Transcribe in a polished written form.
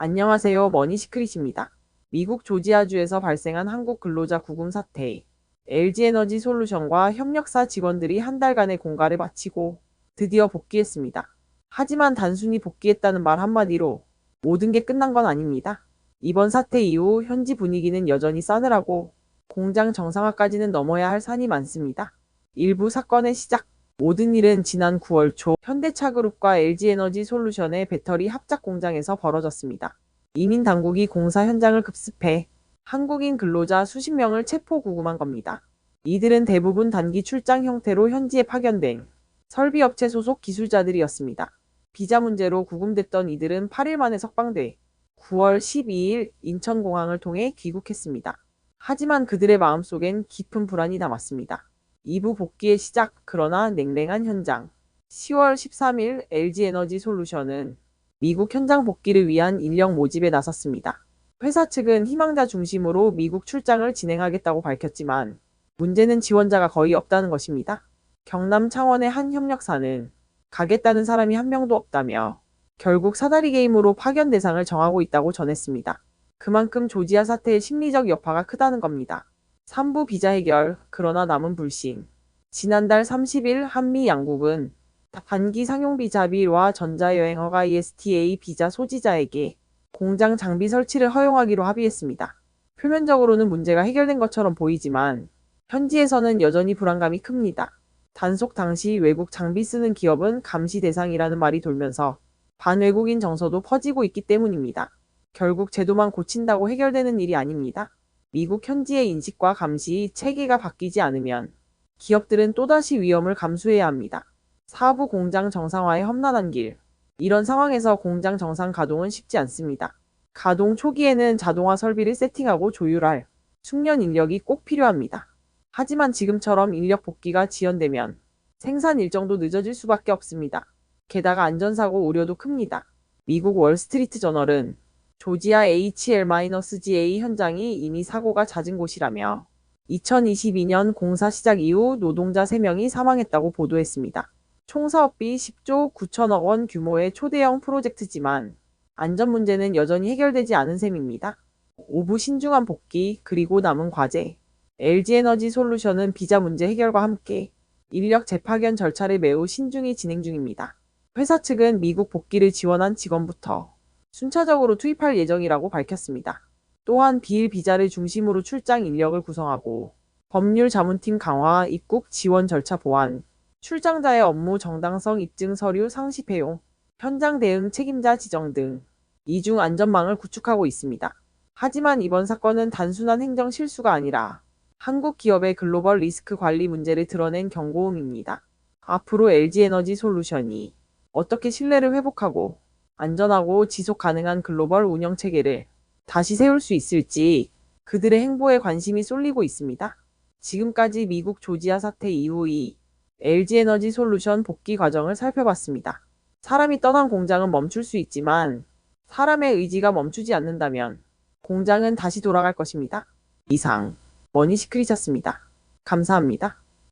안녕하세요. 머니시크릿입니다. 미국 조지아주에서 발생한 한국 근로자 구금 사태. LG에너지 솔루션과 협력사 직원들이 한 달간의 공갈을 마치고 드디어 복귀했습니다. 하지만 단순히 복귀했다는 말 한마디로 모든 게 끝난 건 아닙니다. 이번 사태 이후 현지 분위기는 여전히 싸늘하고 공장 정상화까지는 넘어야 할 산이 많습니다. 일부 사건의 시작. 모든 일은 지난 9월 초 현대차그룹과 LG에너지 솔루션의 배터리 합작 공장에서 벌어졌습니다. 이민 당국이 공사 현장을 급습해 한국인 근로자 수십 명을 체포 구금한 겁니다. 이들은 대부분 단기 출장 형태로 현지에 파견된 설비업체 소속 기술자들이었습니다. 비자 문제로 구금됐던 이들은 8일 만에 석방돼 9월 12일 인천공항을 통해 귀국했습니다. 하지만 그들의 마음속엔 깊은 불안이 남았습니다. 2부 복귀의 시작, 그러나 냉랭한 현장. 10월 13일 LG에너지 솔루션은 미국 현장 복귀를 위한 인력 모집에 나섰습니다. 회사 측은 희망자 중심으로 미국 출장을 진행하겠다고 밝혔지만 문제는 지원자가 거의 없다는 것입니다. 경남 창원의 한 협력사는 가겠다는 사람이 한 명도 없다며 결국 사다리 게임으로 파견 대상을 정하고 있다고 전했습니다. 그만큼 조지아 사태의 심리적 여파가 크다는 겁니다. 3부 비자 해결, 그러나 남은 불신. 지난달 30일 한미 양국은 단기 상용비 자비와 전자여행허가 ESTA 비자 소지자에게 공장 장비 설치를 허용하기로 합의했습니다. 표면적으로는 문제가 해결된 것처럼 보이지만 현지에서는 여전히 불안감이 큽니다. 단속 당시 외국 장비 쓰는 기업은 감시 대상이라는 말이 돌면서 반외국인 정서도 퍼지고 있기 때문입니다. 결국 제도만 고친다고 해결되는 일이 아닙니다. 미국 현지의 인식과 감시 체계가 바뀌지 않으면 기업들은 또다시 위험을 감수해야 합니다. 4부 공장 정상화의 험난한 길. 이런 상황에서 공장 정상 가동은 쉽지 않습니다. 가동 초기에는 자동화 설비를 세팅하고 조율할 숙련 인력이 꼭 필요합니다. 하지만 지금처럼 인력 복귀가 지연되면 생산 일정도 늦어질 수밖에 없습니다. 게다가 안전사고 우려도 큽니다. 미국 월스트리트 저널은 조지아 HL-GA 현장이 이미 사고가 잦은 곳이라며 2022년 공사 시작 이후 노동자 3명이 사망했다고 보도했습니다. 총 사업비 10조 9천억 원 규모의 초대형 프로젝트지만 안전 문제는 여전히 해결되지 않은 셈입니다. 5부 신중한 복귀, 그리고 남은 과제. LG에너지 솔루션은 비자 문제 해결과 함께 인력 재파견 절차를 매우 신중히 진행 중입니다. 회사 측은 미국 복귀를 지원한 직원부터 순차적으로 투입할 예정이라고 밝혔습니다. 또한 비일 비자를 중심으로 출장 인력을 구성하고 법률 자문팀 강화, 입국 지원 절차 보완, 출장자의 업무 정당성 입증 서류 상시 배용, 현장 대응 책임자 지정 등 이중 안전망을 구축하고 있습니다. 하지만 이번 사건은 단순한 행정 실수가 아니라 한국 기업의 글로벌 리스크 관리 문제를 드러낸 경고음입니다. 앞으로 LG에너지 솔루션이 어떻게 신뢰를 회복하고 안전하고 지속 가능한 글로벌 운영 체계를 다시 세울 수 있을지 그들의 행보에 관심이 쏠리고 있습니다. 지금까지 미국 조지아 사태 이후 이 LG에너지 솔루션 복귀 과정을 살펴봤습니다. 사람이 떠난 공장은 멈출 수 있지만 사람의 의지가 멈추지 않는다면 공장은 다시 돌아갈 것입니다. 이상 머니시크릿이었습니다. 감사합니다.